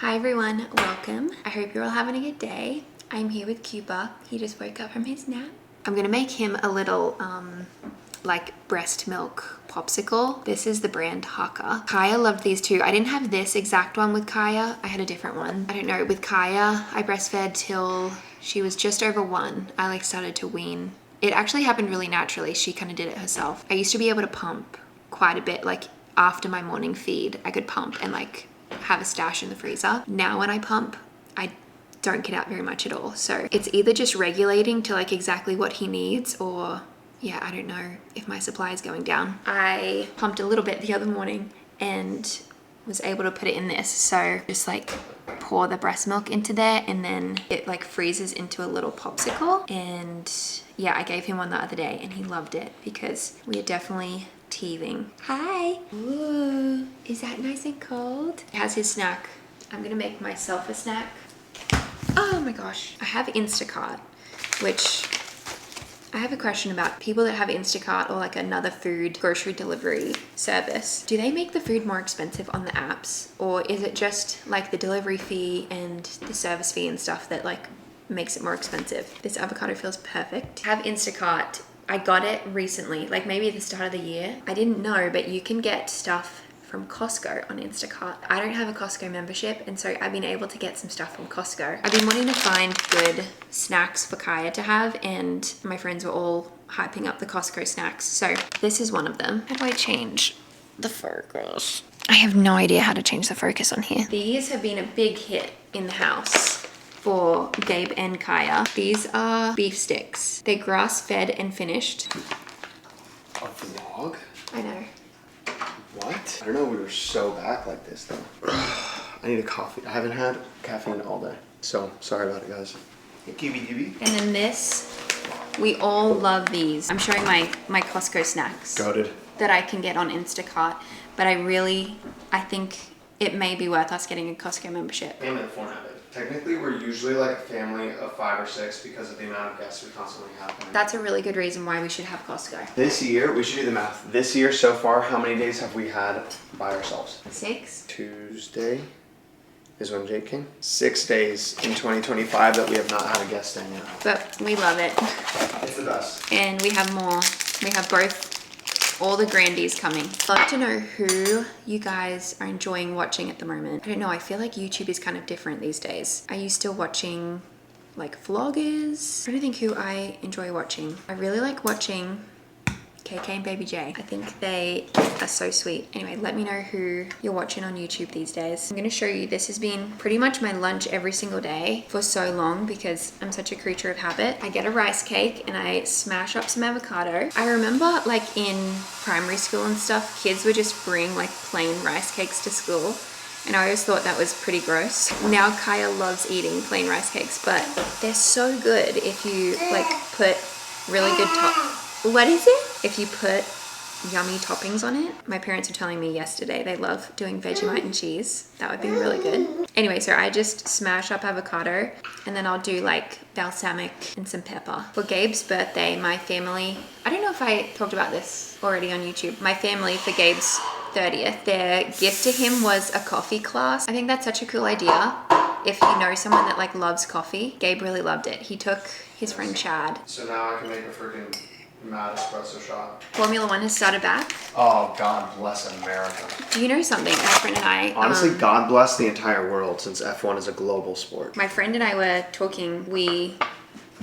Hi everyone, welcome. I hope you're all having a good day. I'm here with Cuba. He just woke up from his nap. I'm gonna make him a little like breast milk popsicle. This is the brand Haka. Kaya loved these too. I didn't have this exact one with Kaya. I had a different one. I don't know, with Kaya, I breastfed till she was just over 1. I started to wean. It actually happened really naturally. She kind of did it herself. I used to be able to pump quite a bit, after my morning feed, I could pump and have a stash in the freezer. Now when I pump, I don't get out very much at all. So it's either just regulating to exactly what he needs, or yeah, I don't know if my supply is going down. I pumped a little bit the other morning and was able to put it in this. So just pour the breast milk into there, and then it freezes into a little popsicle. And yeah, I gave him one the other day and he loved it because we are definitely teething. Hi. Ooh, is that nice and cold? He has his snack. I'm gonna make myself a snack. Oh my gosh. I have Instacart, which I have a question about. People that have Instacart or another food grocery delivery service, do they make the food more expensive on the apps, or is it just the delivery fee and the service fee and stuff that makes it more expensive? This avocado feels perfect. I have Instacart. I got it recently, maybe at the start of the year. I didn't know, but you can get stuff from Costco on Instacart. I don't have a Costco membership, and so I've been able to get some stuff from Costco. I've been wanting to find good snacks for Kaya to have, and my friends were all hyping up the Costco snacks. So this is one of them. How do I change the focus? I have no idea how to change the focus on here. These have been a big hit in the house for Gabe and Kaya. These are beef sticks. They're grass-fed and finished. A vlog? I know. What? I don't know, we were so back like this though. I need a coffee. I haven't had caffeine all day. So, sorry about it, guys. Gibby. And then this, we all love these. I'm showing my Costco snacks. Goated. That I can get on Instacart. But I think it may be worth us getting a Costco membership. Family of 4 habit. Technically, we're usually a family of 5 or 6 because of the amount of guests we constantly have. That's a really good reason why we should have Costco. This year, we should do the math. This year so far, how many days have we had by ourselves? 6. Tuesday is when Jake came. 6 days in 2025 that we have not had a guest in yet. But we love it. It's the best. And we have more. We have all the grandies coming. I'd love to know who you guys are enjoying watching at the moment. I don't know, I feel like YouTube is kind of different these days. Are you still watching vloggers? I don't think who I enjoy watching. I really like watching KK and Baby J. I think they are so sweet. Anyway, let me know who you're watching on YouTube these days. I'm gonna show you, this has been pretty much my lunch every single day for so long because I'm such a creature of habit. I get a rice cake and I smash up some avocado. I remember in primary school and stuff, kids would just bring plain rice cakes to school. And I always thought that was pretty gross. Now Kaya loves eating plain rice cakes, but they're so good if you put really good What is it? If you put yummy toppings on it. My parents were telling me yesterday they love doing Vegemite and cheese. That would be really good. Anyway, so I just smash up avocado and then I'll do balsamic and some pepper. For Gabe's birthday, my family, I don't know if I talked about this already on YouTube. My family, for Gabe's 30th, their gift to him was a coffee class. I think that's such a cool idea. If you know someone that loves coffee, Gabe really loved it. He took his friend Chad. So now I can make a freaking mad espresso shot. Formula One has started back. Oh, God bless America. Do you know something? My friend and I... Honestly, God bless the entire world since F1 is a global sport. My friend and I were talking, we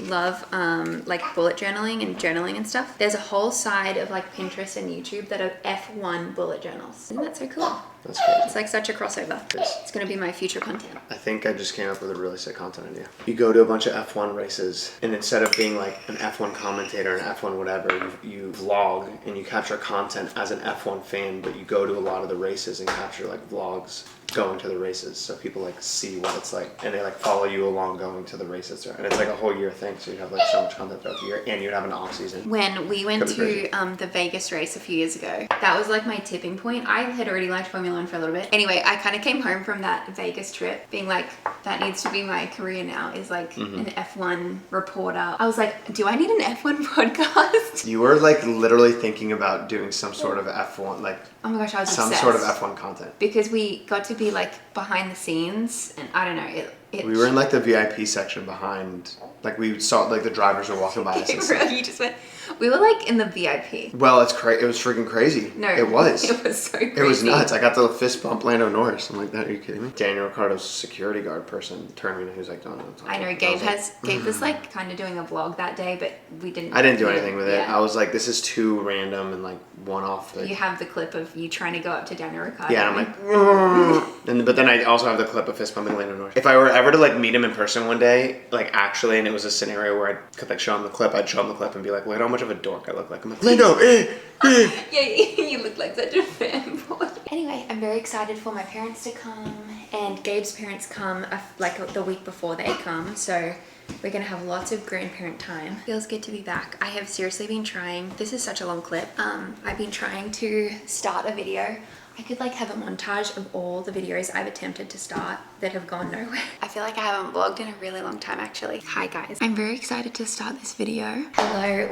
love bullet journaling and stuff. There's a whole side of Pinterest and YouTube that are F1 bullet journals. Isn't that so cool? That's great. It's such a crossover. It's gonna be my future content. I think I just came up with a really sick content idea. You go to a bunch of F1 races, and instead of being an F1 commentator, an F1 whatever, you vlog and you capture content as an F1 fan, but you go to a lot of the races and capture vlogs going to the races, so people see what it's like, and they follow you along going to the races, and it's a whole year thing, so you have so much content throughout the year, and you'd have an off season. When we went to the Vegas race a few years ago, that was my tipping point. I had already liked Formula One for a little bit. Anyway, I kind of came home from that Vegas trip being that needs to be my career now, is an F1 reporter. I was do I need an F1 podcast? You were literally thinking about doing some sort of F1 oh my gosh, I was some obsessed. sort of F1 content. Because we got to be behind the scenes, and I don't know, we were in like the VIP section behind, like we saw like the drivers were walking by us and stuff. You just went, we were like in the VIP. Well, it was freaking crazy. No, it was. It was so crazy. It was nuts. I got the fist bump Lando Norris. I'm like, that, are you kidding me? Daniel Ricciardo's security guard person turned to me and he was like, no. I know, Gabe was like kind of doing a vlog that day, but I didn't do anything with it. I was like, this is too random and like one off. Like, you have the clip of you trying to go up to Daniel Ricciardo. Yeah, and I'm like, but then I also have the clip of fist bumping Lando Norris. If I were ever to like meet him in person one day, like actually, and it was a scenario where I could like show him the clip, I'd show him the clip and be like, look at how much of a dork I look like. I'm like, Lando, Yeah, you look like such a fanboy. Anyway, I'm very excited for my parents to come, and Gabe's parents come like the week before they come, so we're gonna have lots of grandparent time. Feels good to be back. I have seriously been trying, this is such a long clip, I've been trying to start a video. I could like have a montage of all the videos I've attempted to start that have gone nowhere. I feel like I haven't vlogged in a really long time actually. Hi guys. I'm very excited to start this video. Hello.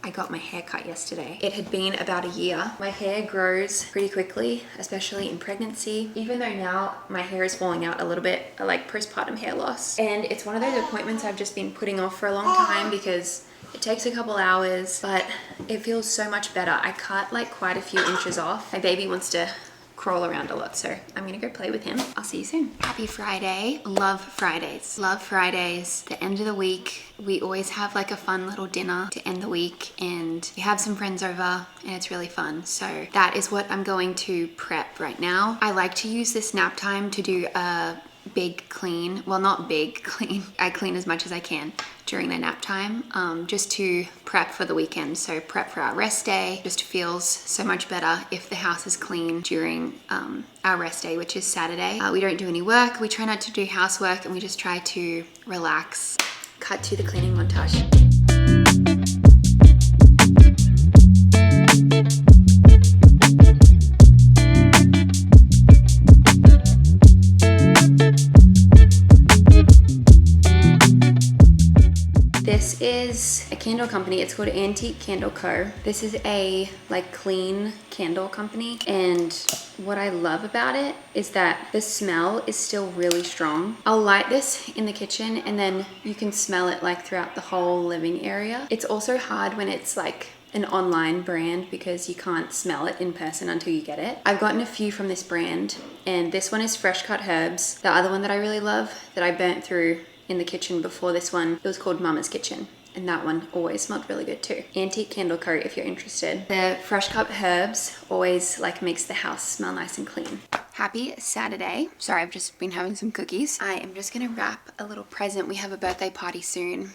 I got my hair cut yesterday. It had been about a year. My hair grows pretty quickly, especially in pregnancy. Even though now my hair is falling out a little bit, I like postpartum hair loss. And it's one of those appointments I've just been putting off for a long time because it takes a couple hours, but it feels so much better. I cut like quite a few inches off. My baby wants to crawl around a lot, so I'm gonna go play with him. I'll see you soon. Happy Friday. Love Fridays. Love Fridays. The end of the week. We always have like a fun little dinner to end the week, and we have some friends over and it's really fun. So that is what I'm going to prep right now. I like to use this nap time to do a big clean. Well, not big clean. I clean as much as I can during the nap time, just to prep for the weekend. So prep for our rest day. Just feels so much better if the house is clean during our rest day, which is Saturday. We don't do any work. We try not to do housework, and we just try to relax. Cut to the cleaning montage. This is a candle company. It's called Antique Candle Co. This is a like clean candle company, and what I love about it is that the smell is still really strong. I'll light this in the kitchen and then you can smell it like throughout the whole living area. It's also hard when it's like an online brand because you can't smell it in person until you get it. I've gotten a few from this brand, and this one is fresh cut herbs. The other one that I really love that I burnt through in the kitchen before this one, it was called Mama's Kitchen, and that one always smelled really good too. Antique Candle Co. if you're interested. The fresh cut herbs always like makes the house smell nice and clean. Happy Saturday. Sorry, I've just been having some cookies. I am just gonna wrap a little present. We have a birthday party soon.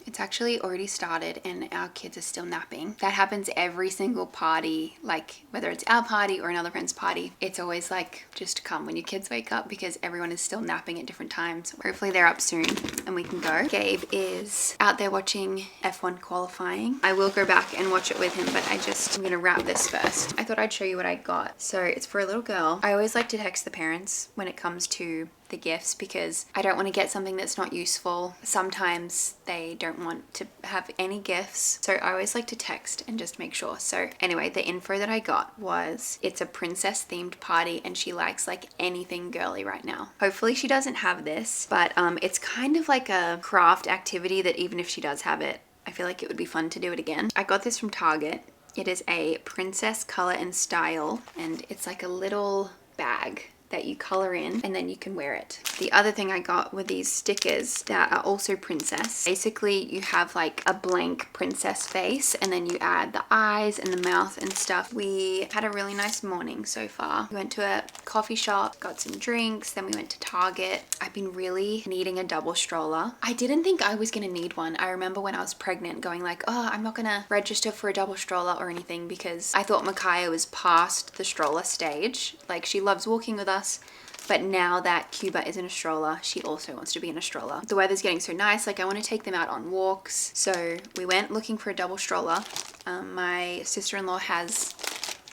It's actually already started and our kids are still napping. That happens every single party, like whether it's our party or another friend's party. It's always like just come when your kids wake up because everyone is still napping at different times. Hopefully they're up soon and we can go. Gabe is out there watching F1 qualifying. I will go back and watch it with him, but I'm gonna wrap this first. I thought I'd show you what I got. So it's for a little girl. I always like to text the parents when it comes to the gifts because I don't want to get something that's not useful. Sometimes they don't want to have any gifts, so I always like to text and just make sure. So anyway, the info that I got was it's a princess themed party and she likes like anything girly right now. Hopefully she doesn't have this, but it's kind of like a craft activity that even if she does have it, I feel like it would be fun to do it again. I got this from Target. It is a princess color and style, and it's like a little bag that you color in and then you can wear it. The other thing I got were these stickers that are also princess. Basically you have like a blank princess face and then you add the eyes and the mouth and stuff. We had a really nice morning so far. We went to a coffee shop, got some drinks, then we went to Target. I've been really needing a double stroller. I didn't think I was gonna need one. I remember when I was pregnant going like, oh, I'm not gonna register for a double stroller or anything because I thought Micaiah was past the stroller stage. Like she loves walking with us, but now that Cuba is in a stroller, she also wants to be in a stroller. The weather's getting so nice, like I want to take them out on walks. So we went looking for a double stroller. My sister-in-law has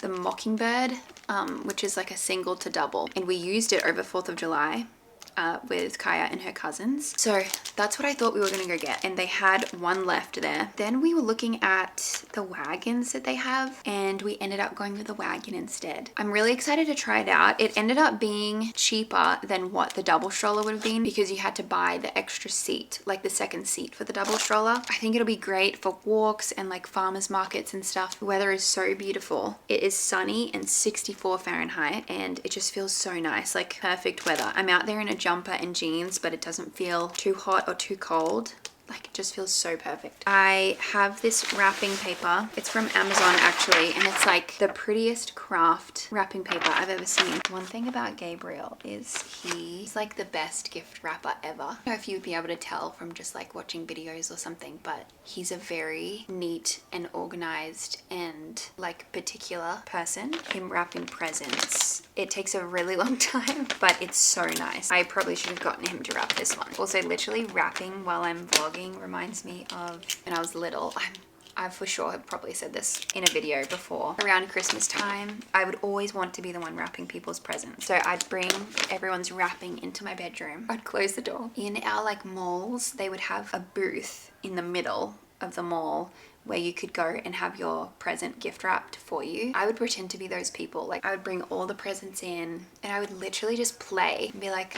the Mockingbird, which is like a single to double. And we used it over 4th of July with Kaya and her cousins. So that's what I thought we were gonna go get, and they had one left there. Then we were looking at the wagons that they have, and we ended up going with the wagon instead. I'm really excited to try it out. It ended up being cheaper than what the double stroller would have been because you had to buy the extra seat, like the second seat for the double stroller. I think it'll be great for walks and like farmers markets and stuff. The weather is so beautiful. It is sunny and 64 Fahrenheit, and it just feels so nice, like perfect weather. I'm out there in a jumper and jeans, but it doesn't feel too hot or too cold. Like, it just feels so perfect. I have this wrapping paper. It's from Amazon actually, and it's like the prettiest craft wrapping paper I've ever seen. One thing about Gabriel is he's like the best gift wrapper ever. I don't know if you'd be able to tell from just like watching videos or something, but he's a very neat and organized and like particular person in wrapping presents. It takes a really long time, but it's so nice. I probably should have gotten him to wrap this one. Also, literally wrapping while I'm vlogging reminds me of when I was little. I for sure have probably said this in a video before. Around Christmas time, I would always want to be the one wrapping people's presents. So I'd bring everyone's wrapping into my bedroom. I'd close the door. In our like malls, they would have a booth in the middle of the mall where you could go and have your present gift wrapped for you. I would pretend to be those people. Like, I would bring all the presents in and I would literally just play and be like,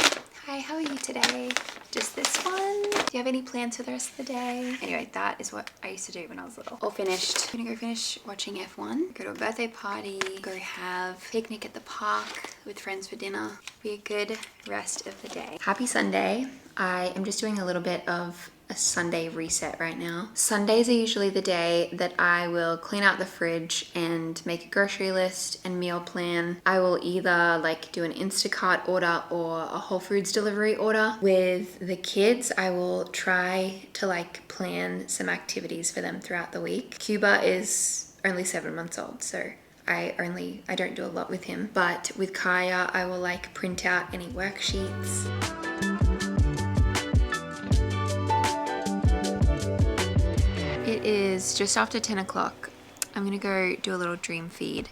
hi, how are you today? Just this one? Do you have any plans for the rest of the day? Anyway, that is what I used to do when I was little. All finished. I'm gonna go finish watching F1, go to a birthday party, go have a picnic at the park with friends for dinner. Be a good rest of the day. Happy Sunday. I am just doing a little bit of a Sunday reset right now. Sundays are usually the day that I will clean out the fridge and make a grocery list and meal plan. I will either like do an Instacart order or a Whole Foods delivery order. With the kids, I will try to like plan some activities for them throughout the week. Cuba is only 7 months old, so I don't do a lot with him. But with Kaya, I will like print out any worksheets. It is just after 10 o'clock. I'm gonna go do a little dream feed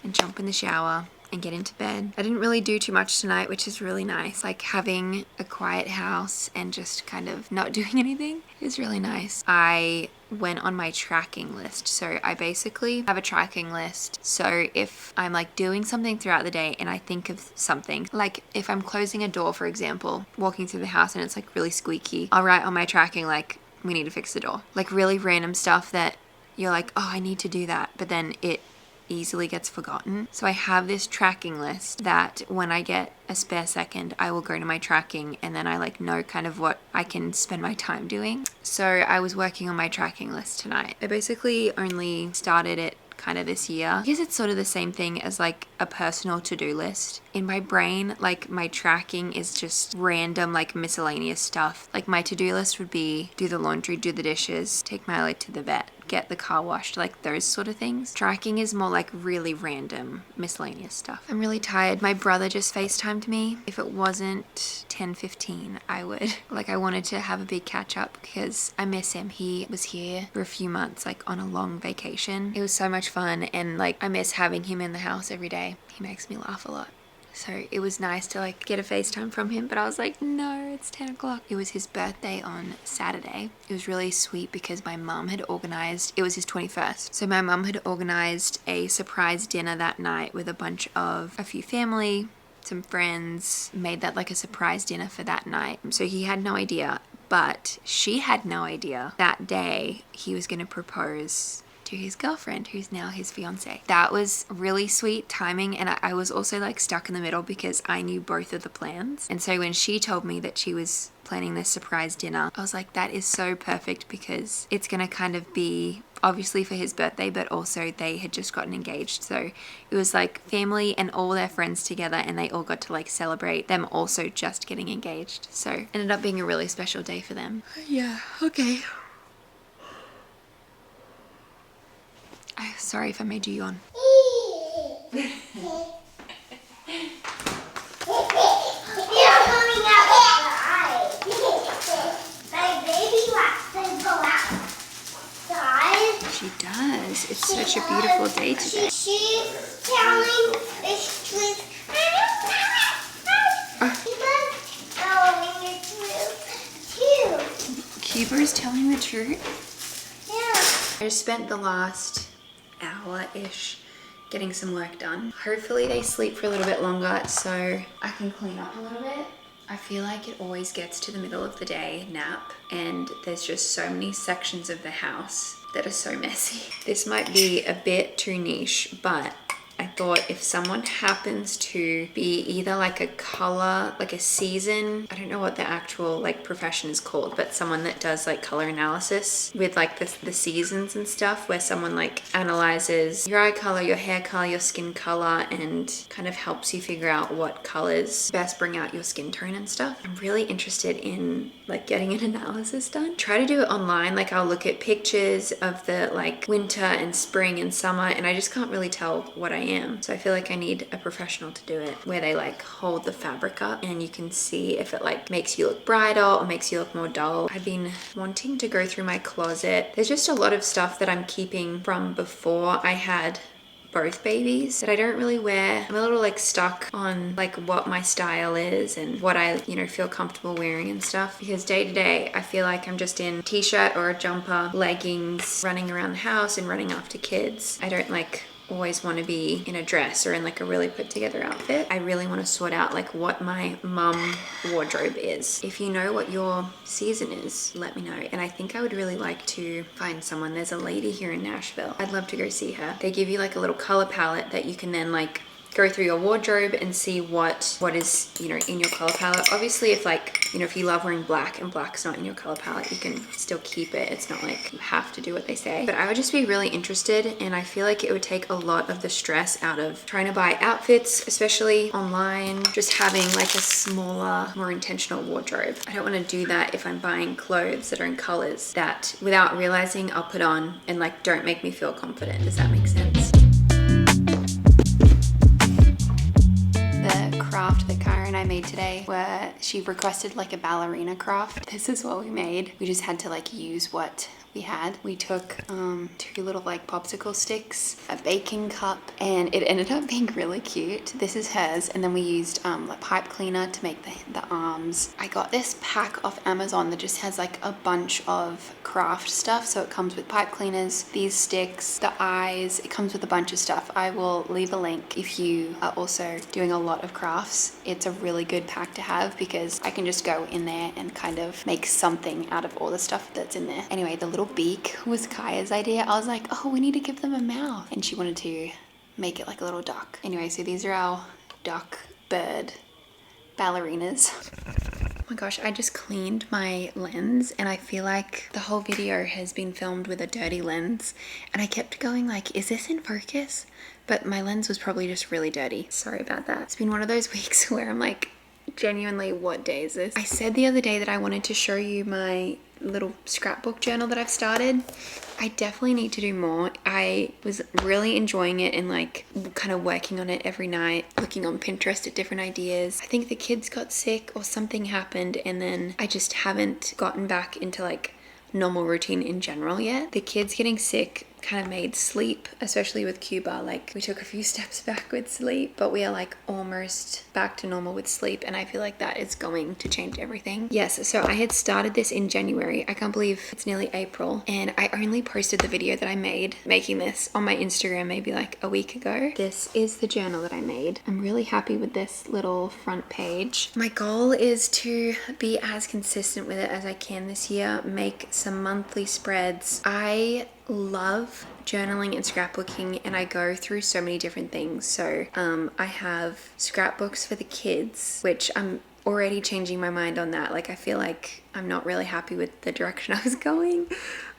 and jump in the shower and get into bed. I didn't really do too much tonight, which is really nice. Like having a quiet house and just kind of not doing anything is really nice. I went on my tracking list. So I basically have a tracking list. So if I'm like doing something throughout the day and I think of something, like if I'm closing a door, for example, walking through the house and it's like really squeaky, I'll write on my tracking like, we need to fix the door. Like really random stuff that you're like, oh, I need to do that. But then it easily gets forgotten. So I have this tracking list that when I get a spare second, I will go to my tracking and then I like know kind of what I can spend my time doing. So I was working on my tracking list tonight. I basically only started it kind of this year. I guess it's sort of the same thing as like a personal to-do list. In my brain, like my tracking is just random like miscellaneous stuff. Like my to-do list would be do the laundry, do the dishes, take Miley to the vet, get the car washed, like those sort of things. Tracking is more like really random miscellaneous stuff. I'm really tired. My brother just FaceTimed me. If it wasn't 10:15, I would. Like I wanted to have a big catch up because I miss him. He was here for a few months, like on a long vacation. It was so much fun and like I miss having him in the house every day. He makes me laugh a lot. So it was nice to like get a FaceTime from him, but I was like, no, it's 10 o'clock. It was his birthday on Saturday. It was really sweet because my mum had organized, it was his 21st. So my mum had organized a surprise dinner that night with a few family, some friends, made that like a surprise dinner for that night. So he had no idea, but she had no idea that day he was going to propose to his girlfriend, who's now his fiance. That was really sweet timing, and I was also like stuck in the middle because I knew both of the plans. And so when she told me that she was planning this surprise dinner, I was like, that is so perfect because it's gonna kind of be obviously for his birthday, but also they had just gotten engaged. So it was like family and all their friends together, and they all got to like celebrate them also just getting engaged. So it ended up being a really special day for them. Yeah, okay. Sorry if I made you yawn. She does. It's such a beautiful day today. She's telling the streets. Cuba is telling the truth. Yeah. I just spent the last hour-ish getting some work done. Hopefully they sleep for a little bit longer so I can clean up a little bit. I feel like it always gets to the middle of the day nap and there's just so many sections of the house that are so messy. This might be a bit too niche, but I thought if someone happens to be either like a color, like a season, I don't know what the actual like profession is called, but someone that does like color analysis with like the seasons and stuff, where someone like analyzes your eye color, your hair color, your skin color, and kind of helps you figure out what colors best bring out your skin tone and stuff. I'm really interested in like getting an analysis done. Try to do it online. Like I'll look at pictures of the like winter and spring and summer, and I just can't really tell what I am. So I feel like I need a professional to do it, where they like hold the fabric up and you can see if it like makes you look brighter or makes you look more dull. I've been wanting to go through my closet. There's just a lot of stuff that I'm keeping from before I had both babies that I don't really wear. I'm a little like stuck on like what my style is and what I, you know, feel comfortable wearing and stuff, because day to day I feel like I'm just in t-shirt or a jumper, leggings, running around the house and running after kids. I don't like always want to be in a dress or in like a really put together outfit. I really want to sort out like what my mum wardrobe is. If you know what your season is, let me know. And I think I would really like to find someone. There's a lady here in Nashville. I'd love to go see her. They give you like a little color palette that you can then like go through your wardrobe and see what is, you know, in your color palette. Obviously, if like, you know, if you love wearing black and black's not in your color palette, you can still keep it. It's not like you have to do what they say. But I would just be really interested, and I feel like it would take a lot of the stress out of trying to buy outfits, especially online, just having like a smaller, more intentional wardrobe. I don't want to do that if I'm buying clothes that are in colors that without realizing I'll put on and like don't make me feel confident. Does that make sense? Craft that Kyra and I made today, where she requested like a ballerina craft. This is what we made. We just had to like use what we had. We took 2 little like popsicle sticks, a baking cup, and it ended up being really cute. This is hers, and then we used like pipe cleaner to make the arms. I got this pack off Amazon that just has like a bunch of craft stuff. So it comes with pipe cleaners, these sticks, the eyes. It comes with a bunch of stuff. I will leave a link if you are also doing a lot of crafts. It's a really good pack to have because I can just go in there and kind of make something out of all the stuff that's in there. Anyway, the little beak was Kaya's idea. I was like, oh, we need to give them a mouth. And she wanted to make it like a little duck. Anyway, so these are our duck bird ballerinas. Oh my gosh, I just cleaned my lens and I feel like the whole video has been filmed with a dirty lens. And I kept going like, is this in focus? But my lens was probably just really dirty. Sorry about that. It's been one of those weeks where I'm like, genuinely, what day is this? I said the other day that I wanted to show you my little scrapbook journal that I've started. I definitely need to do more. I was really enjoying it and like kind of working on it every night, looking on Pinterest at different ideas. I think the kids got sick or something happened, and then I just haven't gotten back into like normal routine in general yet. The kids getting sick kind of made sleep, especially with Cuba, like we took a few steps back with sleep, but we are like almost back to normal with sleep, and I feel like that is going to change everything. Yes, so I had started this in January. I can't believe it's nearly April, and I only posted the video that I made making this on my Instagram maybe like a week ago. This is the journal that I made. I'm really happy with this little front page. My goal is to be as consistent with it as I can this year, make some monthly spreads. I love journaling and scrapbooking, and I go through so many different things. So I have scrapbooks for the kids, which I'm already changing my mind on that. Like I feel like I'm not really happy with the direction I was going,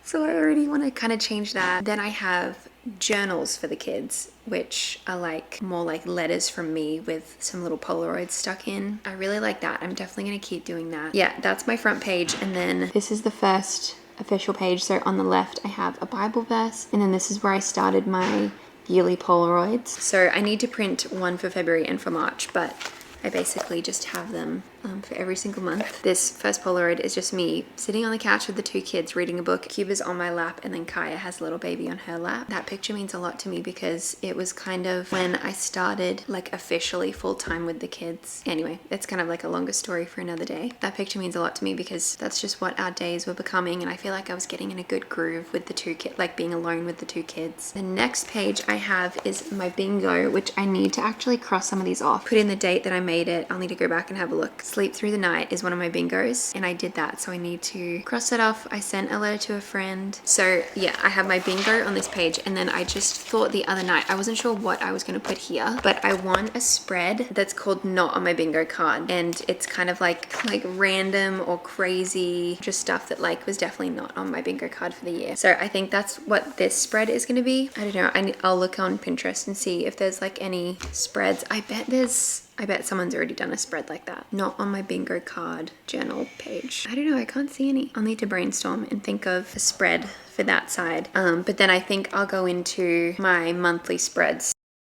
so I already want to kind of change that. Then I have journals for the kids, which are like more like letters from me with some little Polaroids stuck in. I really like that. I'm definitely going to keep doing that. Yeah, that's my front page. And then this is the first official page. So on the left I have a Bible verse, and then this is where I started my yearly Polaroids. So I need to print one for February and for March, but I basically just have them for every single month. This first Polaroid is just me sitting on the couch with the two kids reading a book. Cuba's on my lap and then Kaya has a little baby on her lap. That picture means a lot to me because it was kind of when I started like officially full-time with the kids. Anyway, it's kind of like a longer story for another day. That picture means a lot to me because that's just what our days were becoming, and I feel like I was getting in a good groove with the two kids, like being alone with the two kids. The next page I have is my bingo, which I need to actually cross some of these off. Put in the date that I made it. I'll need to go back and have a look. Sleep through the night is one of my bingos, and I did that, so I need to cross that off. I sent a letter to a friend. So yeah, I have my bingo on this page, and then I just thought the other night, I wasn't sure what I was going to put here, but I won a spread that's called Not on My Bingo Card, and it's kind of like random or crazy, just stuff that like was definitely not on my bingo card for the year. So I think that's what this spread is going to be. I don't know. I'll look on Pinterest and see if there's like any spreads. I bet someone's already done a spread like that. Not on my bingo card journal page. I don't know. I can't see any. I'll need to brainstorm and think of a spread for that side. But then I think I'll go into my monthly spreads.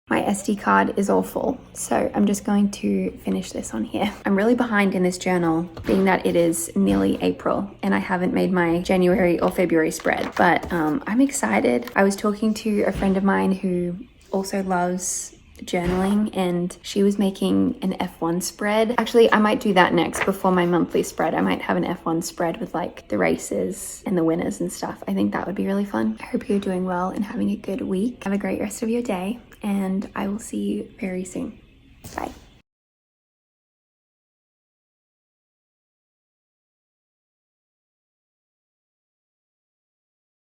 My SD card is all full, so I'm just going to finish this on here. I'm really behind in this journal, being that it is nearly April and I haven't made my January or February spread, but I'm excited. I was talking to a friend of mine who also loves journaling, and she was making an F1 spread. Actually, I might do that next before my monthly spread. I might have an F1 spread with like the races and the winners and stuff. I think that would be really fun. I hope you're doing well and having a good week. Have a great rest of your day, and I will see you very soon. Bye.